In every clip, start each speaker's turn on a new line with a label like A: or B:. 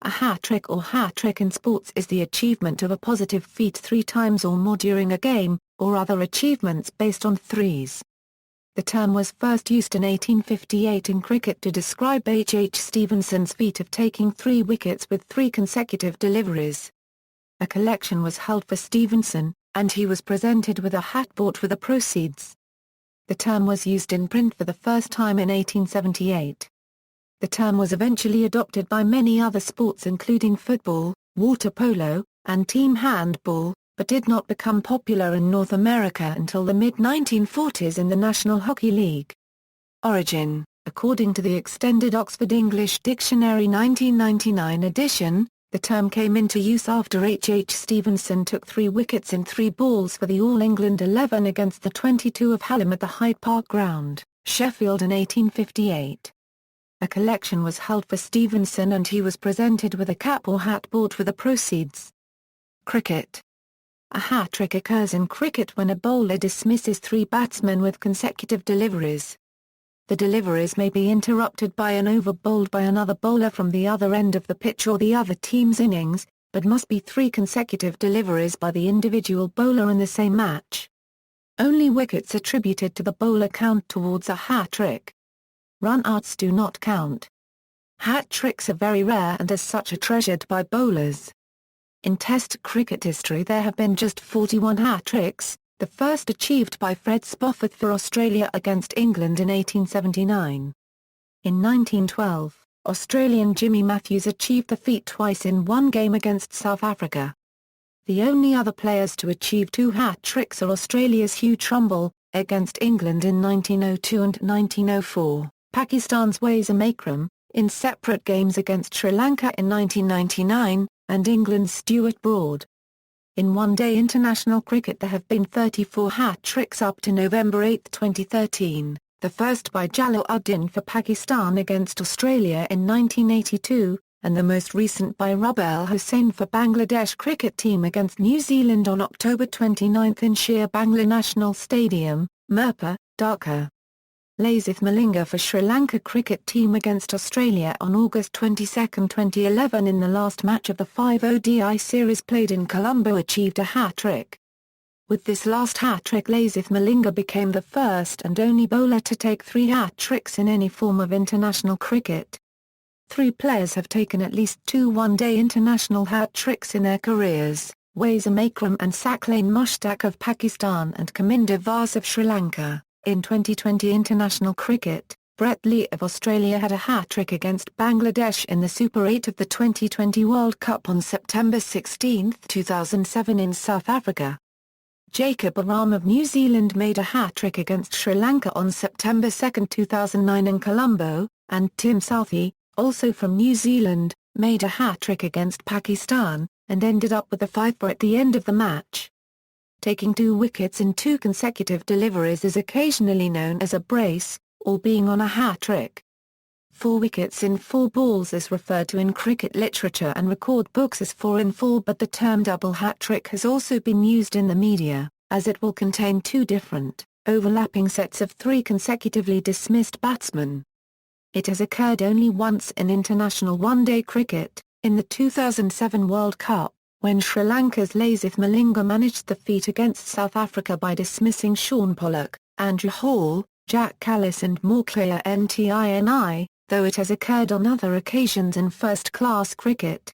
A: A hat-trick or hat-trick in sports is the achievement of a positive feat 3 times or more during a game, or other achievements based on threes. The term was first used in 1858 in cricket to describe HH Stephenson's feat of taking 3 wickets with 3 consecutive deliveries. A collection was held for Stephenson, and he was presented with a hat bought with the proceeds. The term was used in print for the first time in 1878. The term was eventually adopted by many other sports including football, water polo, and team handball, but did not become popular in North America until the mid-1940s in the National Hockey League. Origin: according to the Extended Oxford English Dictionary 1999 edition, the term came into use after H. Stephenson took 3 wickets in 3 balls for the All England 11 against the 22 of Hallam at the Hyde Park Ground, Sheffield in 1858. A collection was held for Stephenson and he was presented with a cap or hat bought with the proceeds. Cricket. A hat-trick occurs in cricket when a bowler dismisses 3 batsmen with consecutive deliveries. The deliveries may be interrupted by an over bowled by another bowler from the other end of the pitch or the other team's innings, but must be 3 consecutive deliveries by the individual bowler in the same match. Only wickets attributed to the bowler count towards a hat-trick. Run-outs do not count. Hat-tricks are very rare and as such are treasured by bowlers. In Test cricket history there have been just 41 hat-tricks, the first achieved by Fred Spofforth for Australia against England in 1879. In 1912, Australian Jimmy Matthews achieved the feat twice in one game against South Africa. The only other players to achieve 2 hat-tricks are Australia's Hugh Trumbull, against England in 1902 and 1904. Pakistan's Wasim Akram, in separate games against Sri Lanka in 1999, and England's Stuart Broad. In one-day international cricket there have been 34 hat-tricks up to November 8, 2013, the first by Jalaluddin for Pakistan against Australia in 1982, and the most recent by Rubel Hossain for Bangladesh cricket team against New Zealand on October 29 in Sher Bangla National Stadium, Mirpur, Dhaka. Lasith Malinga for Sri Lanka cricket team against Australia on August 22, 2011 in the last match of the 5 ODI series played in Colombo achieved a hat-trick. With this last hat-trick Lasith Malinga became the first and only bowler to take 3 hat-tricks in any form of international cricket. 3 players have taken at least 2 one-day international hat-tricks in their careers, Wasim Akram and Saqlain Mushtaq of Pakistan and Kaminda Vas of Sri Lanka. In 2020 international cricket, Brett Lee of Australia had a hat-trick against Bangladesh in the Super 8 of the 2020 World Cup on September 16, 2007 in South Africa. Jacob Aram of New Zealand made a hat-trick against Sri Lanka on September 2, 2009 in Colombo, and Tim Southee, also from New Zealand, made a hat-trick against Pakistan, and ended up with a 5-for at the end of the match. Taking 2 wickets in 2 consecutive deliveries is occasionally known as a brace, or being on a hat-trick. 4 wickets in 4 balls is referred to in cricket literature and record books as 4 in 4, but the term double hat-trick has also been used in the media, as it will contain 2 different, overlapping sets of 3 consecutively dismissed batsmen. It has occurred only once in international one-day cricket, in the 2007 World Cup, when Sri Lanka's Lasith Malinga managed the feat against South Africa by dismissing Shaun Pollock, Andrew Hall, Jack Callis and Morclair Ntini, though it has occurred on other occasions in first-class cricket.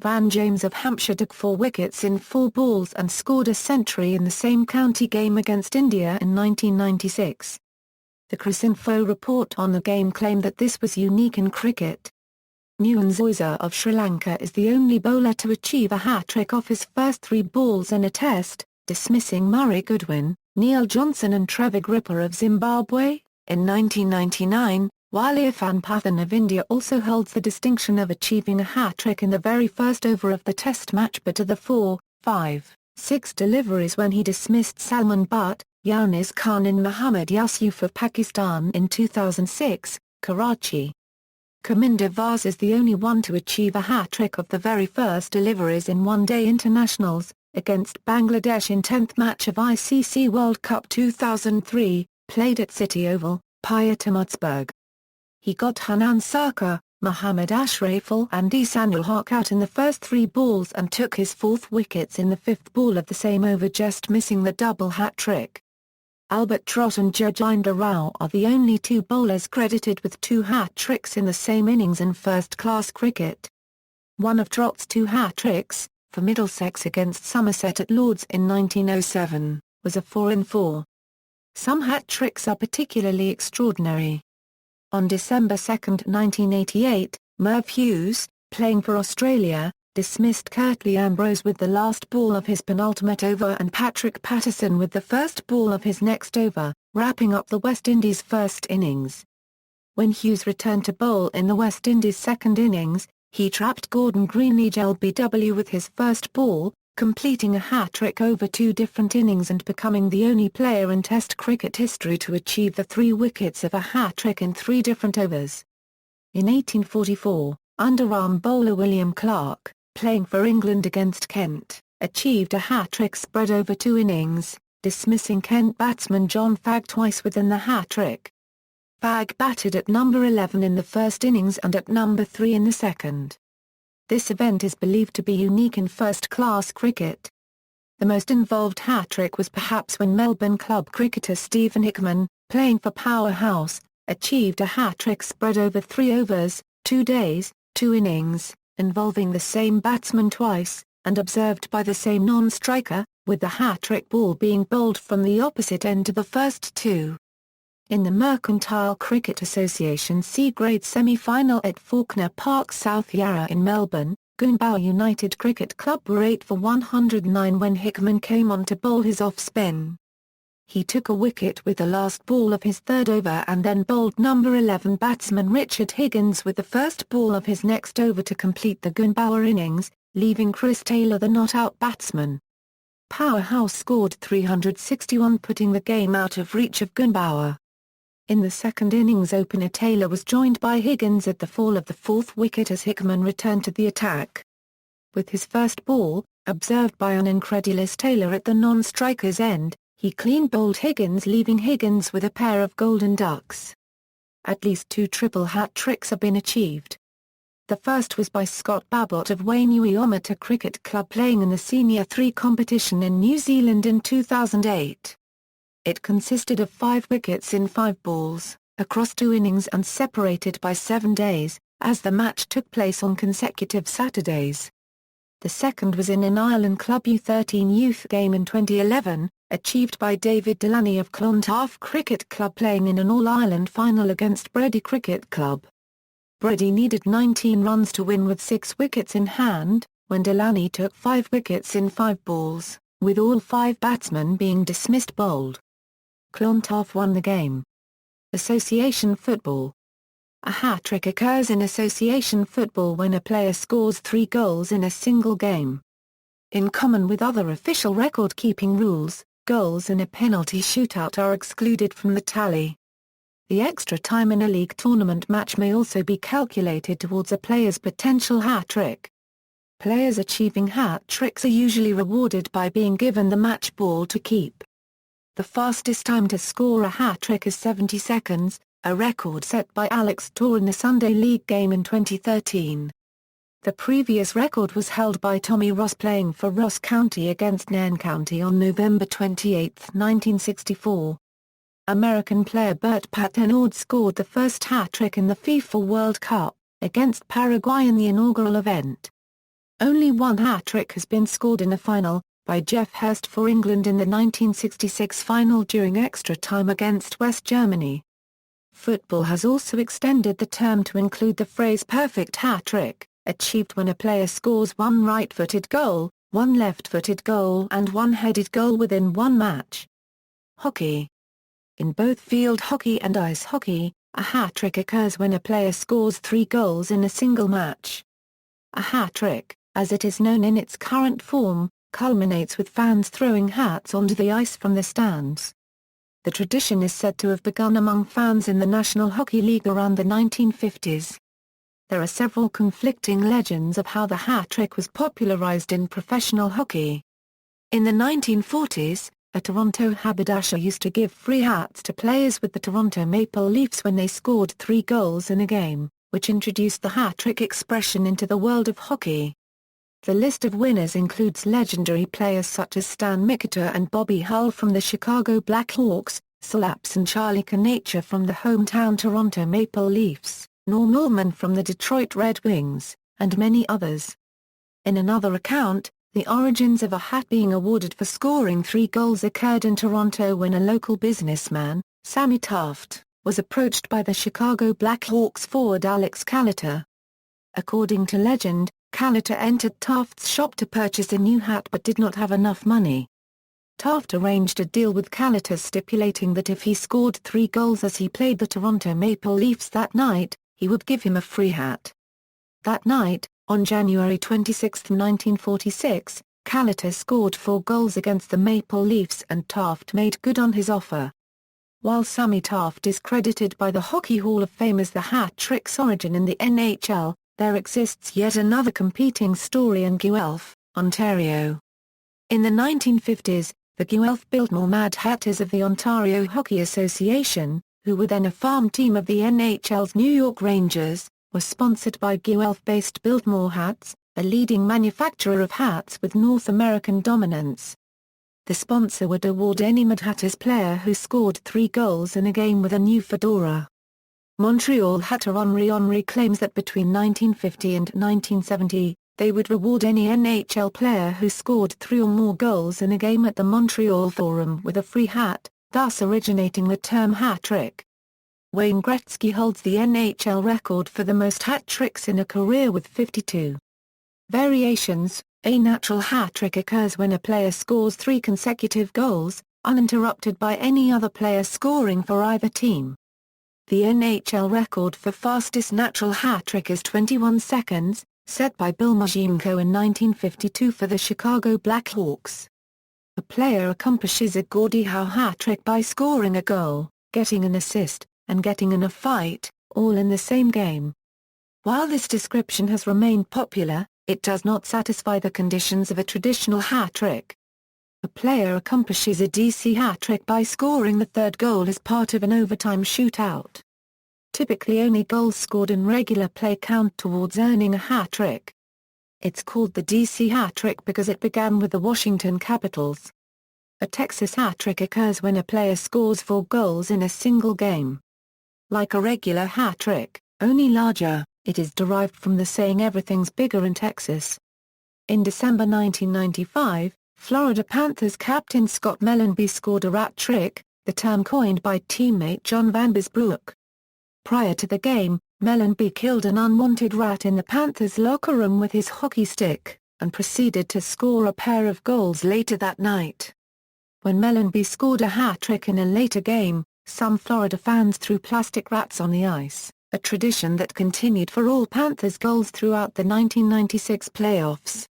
A: Van James of Hampshire took 4 wickets in 4 balls and scored a century in the same county game against India in 1996. The Cricinfo report on the game claimed that this was unique in cricket. Nuwan Zoysa of Sri Lanka is the only bowler to achieve a hat-trick off his first 3 balls in a test, dismissing Murray Goodwin, Neil Johnson and Trevor Gripper of Zimbabwe, in 1999, while Irfan Pathan of India also holds the distinction of achieving a hat-trick in the very first over of the test match but to the 4, 5, 6 deliveries when he dismissed Salman Butt, Younis Khan and Muhammad Yusuf of Pakistan in 2006, Karachi. Kaminda Vas is the only one to achieve a hat-trick of the very first deliveries in one-day internationals, against Bangladesh in 10th match of ICC World Cup 2003, played at City Oval, Pietermaritzburg. He got Hanan Sarkar, Mohammad Ashraful and Ihsan ul-Haq out in the first 3 balls and took his 4th wickets in the 5th ball of the same over, just missing the double hat-trick. Albert Trott and Jaginder Rao are the only 2 bowlers credited with 2 hat-tricks in the same innings in first-class cricket. One of Trott's 2 hat-tricks, for Middlesex against Somerset at Lord's in 1907, was a 4-in-4. Some hat-tricks are particularly extraordinary. On December 2, 1988, Merv Hughes, playing for Australia, dismissed Curtly Ambrose with the last ball of his penultimate over and Patrick Patterson with the first ball of his next over, wrapping up the West Indies' first innings. When Hughes returned to bowl in the West Indies' second innings, he trapped Gordon Greenidge LBW with his first ball, completing a hat-trick over 2 different innings and becoming the only player in Test cricket history to achieve the 3 wickets of a hat-trick in 3 different overs. In 1844, underarm bowler William Clark, playing for England against Kent, achieved a hat-trick spread over 2 innings, dismissing Kent batsman John Fagg twice within the hat-trick. Fagg batted at number 11 in the first innings and at number 3 in the second. This event is believed to be unique in first-class cricket. The most involved hat-trick was perhaps when Melbourne club cricketer Stephen Hickman, playing for Powerhouse, achieved a hat-trick spread over 3 overs, 2 days, 2 innings, involving the same batsman twice, and observed by the same non-striker, with the hat-trick ball being bowled from the opposite end to the first 2. In the Mercantile Cricket Association C-grade semi-final at Faulkner Park, South Yarra in Melbourne, Goonbowwer United Cricket Club were 8 for 109 when Hickman came on to bowl his off-spin. He took a wicket with the last ball of his third over and then bowled number 11 batsman Richard Higgins with the first ball of his next over to complete the Goonbowwer innings, leaving Chris Taylor the not-out batsman. Powerhouse scored 361, putting the game out of reach of Goonbowwer. In the second innings, opener Taylor was joined by Higgins at the fall of the 4th wicket as Hickman returned to the attack. With his first ball, observed by an incredulous Taylor at the non-striker's end, he clean bowled Higgins, leaving Higgins with a pair of golden ducks. At least 2 triple hat tricks have been achieved. The first was by Scott Babbitt of Wainuiomata Cricket Club, playing in the Senior 3 competition in New Zealand in 2008. It consisted of 5 wickets in 5 balls, across 2 innings and separated by 7 days, as the match took place on consecutive Saturdays. The second was in an Ireland Club U13 youth game in 2011, achieved by David Delaney of Clontarf Cricket Club, playing in an All-Ireland final against Bredy Cricket Club. Bredy needed 19 runs to win with 6 wickets in hand, when Delaney took 5 wickets in 5 balls, with all 5 batsmen being dismissed bowled. Clontarf won the game. Association football. A hat-trick occurs in association football when a player scores 3 goals in a single game. In common with other official record-keeping rules, goals in a penalty shootout are excluded from the tally. The extra time in a league tournament match may also be calculated towards a player's potential hat-trick. Players achieving hat-tricks are usually rewarded by being given the match ball to keep. The fastest time to score a hat-trick is 70 seconds, a record set by Alex Torr in the Sunday League game in 2013. The previous record was held by Tommy Ross, playing for Ross County against Nairn County on November 28, 1964. American player Bert Patenaude scored the first hat-trick in the FIFA World Cup, against Paraguay in the inaugural event. Only 1 hat-trick has been scored in a final, by Jeff Hurst for England in the 1966 final during extra time against West Germany. Football has also extended the term to include the phrase perfect hat-trick, achieved when a player scores 1 right-footed goal, 1 left-footed goal and 1 headed goal within 1 match. Hockey. In both field hockey and ice hockey, a hat-trick occurs when a player scores 3 goals in a single match. A hat-trick, as it is known in its current form, culminates with fans throwing hats onto the ice from the stands. The tradition is said to have begun among fans in the National Hockey League around the 1950s. There are several conflicting legends of how the hat-trick was popularized in professional hockey. In the 1940s, a Toronto haberdasher used to give free hats to players with the Toronto Maple Leafs when they scored 3 goals in a game. which introduced the hat-trick expression into the world of hockey. The list of winners includes legendary players such as Stan Mikita and Bobby Hull from the Chicago Blackhawks, Sal Apps and Charlie Kanacher from the hometown Toronto Maple Leafs, Norm Norman from the Detroit Red Wings, and many others. In another account, the origins of a hat being awarded for scoring 3 goals occurred in Toronto when a local businessman, Sammy Taft, was approached by the Chicago Blackhawks forward Alex Calliter. According to legend, Calliter entered Taft's shop to purchase a new hat but did not have enough money. Taft arranged a deal with Calliter stipulating that if he scored 3 goals as he played the Toronto Maple Leafs that night, he would give him a free hat. That night, on January 26, 1946, Calliter scored 4 goals against the Maple Leafs and Taft made good on his offer. While Sammy Taft is credited by the Hockey Hall of Fame as the hat-trick's origin in the NHL, there exists yet another competing story in Guelph, Ontario. In the 1950s, the Guelph Biltmore Mad Hatters of the Ontario Hockey Association, who were then a farm team of the NHL's New York Rangers, were sponsored by Guelph-based Biltmore Hats, a leading manufacturer of hats with North American dominance. The sponsor would award any Mad Hatters player who scored 3 goals in a game with a new fedora. Montreal Hatter Henri claims that between 1950 and 1970, they would reward any NHL player who scored 3 or more goals in a game at the Montreal Forum with a free hat, thus originating the term hat trick. Wayne Gretzky holds the NHL record for the most hat tricks in a career with 52. Variations: a natural hat trick occurs when a player scores 3 consecutive goals, uninterrupted by any other player scoring for either team. The NHL record for fastest natural hat trick is 21 seconds, set by Bill Majimko in 1952 for the Chicago Blackhawks. A player accomplishes a Gordie Howe hat trick by scoring a goal, getting an assist, and getting in a fight, all in the same game. While this description has remained popular, it does not satisfy the conditions of a traditional hat trick. A player accomplishes a DC hat trick by scoring the 3rd goal as part of an overtime shootout. Typically only goals scored in regular play count towards earning a hat trick. It's called the DC hat trick because it began with the Washington Capitals. A Texas hat trick occurs when a player scores 4 goals in a single game. Like a regular hat trick, only larger, it is derived from the saying "everything's bigger in Texas." In December 1995, Florida Panthers captain Scott Mellanby scored a rat trick, the term coined by teammate John Vandersbroek. Prior to the game, Mellanby killed an unwanted rat in the Panthers' locker room with his hockey stick, and proceeded to score a pair of goals later that night. When Mellanby scored a hat trick in a later game, some Florida fans threw plastic rats on the ice, a tradition that continued for all Panthers goals throughout the 1996 playoffs.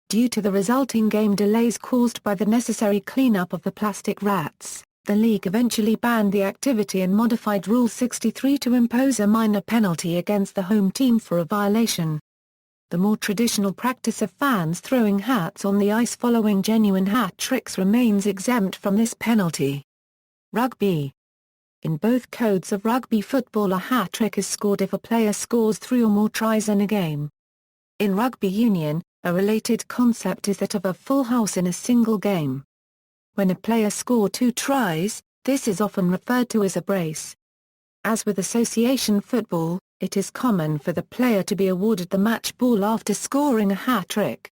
A: Due to the resulting game delays caused by the necessary cleanup of the plastic rats, the league eventually banned the activity and modified Rule 63 to impose a minor penalty against the home team for a violation. The more traditional practice of fans throwing hats on the ice following genuine hat tricks remains exempt from this penalty. Rugby. In both codes of rugby football, a hat trick is scored if a player scores 3 or more tries in a game. In rugby union, a related concept is that of a full house in a single game. When a player scores 2 tries, this is often referred to as a brace. As with association football, it is common for the player to be awarded the match ball after scoring a hat trick.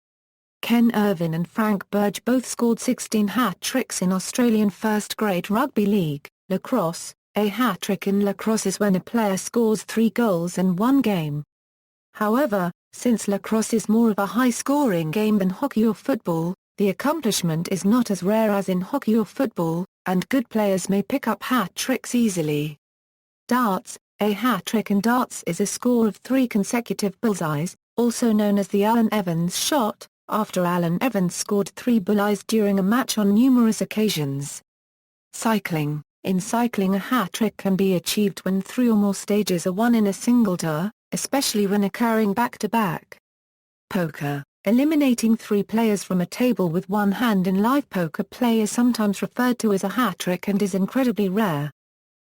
A: Ken Irvin and Frank Burge both scored 16 hat tricks in Australian first-grade rugby league, lacrosse. A hat trick in lacrosse is when a player scores 3 goals in one game. However, since lacrosse is more of a high-scoring game than hockey or football, the accomplishment is not as rare as in hockey or football, and good players may pick up hat tricks easily. Darts. A hat trick in darts is a score of 3 consecutive bullseyes, also known as the Allen Evans shot, after Allen Evans scored 3 bullseyes during a match on numerous occasions. Cycling. In cycling, a hat trick can be achieved when 3 or more stages are won in a single tour, especially when occurring back-to-back. Poker. Eliminating 3 players from a table with one hand in live poker play is sometimes referred to as a hat trick and is incredibly rare.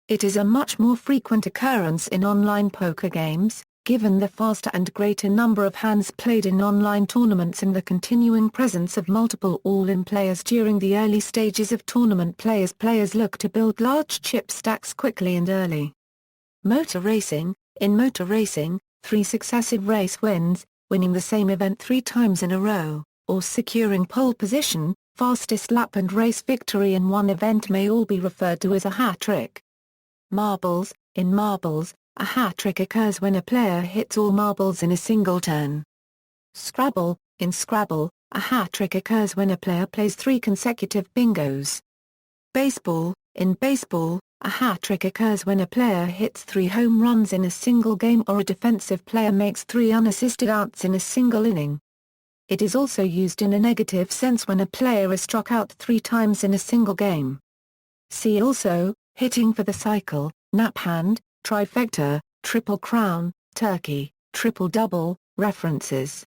A: It is a much more frequent occurrence in online poker games, given the faster and greater number of hands played in online tournaments and the continuing presence of multiple all-in players during the early stages of tournament play as players look to build large chip stacks quickly and early. Motor racing. In motor racing, 3 successive race wins, winning the same event 3 times in a row, or securing pole position, fastest lap and race victory in one event may all be referred to as a hat trick. Marbles. In marbles, a hat trick occurs when a player hits all marbles in a single turn. Scrabble. In Scrabble, a hat trick occurs when a player plays 3 consecutive bingos. Baseball. In baseball, a hat trick occurs when a player hits 3 home runs in a single game or a defensive player makes 3 unassisted outs in a single inning. It is also used in a negative sense when a player is struck out 3 times in a single game. See also, hitting for the cycle, nap hand, trifecta, triple crown, turkey, triple double. References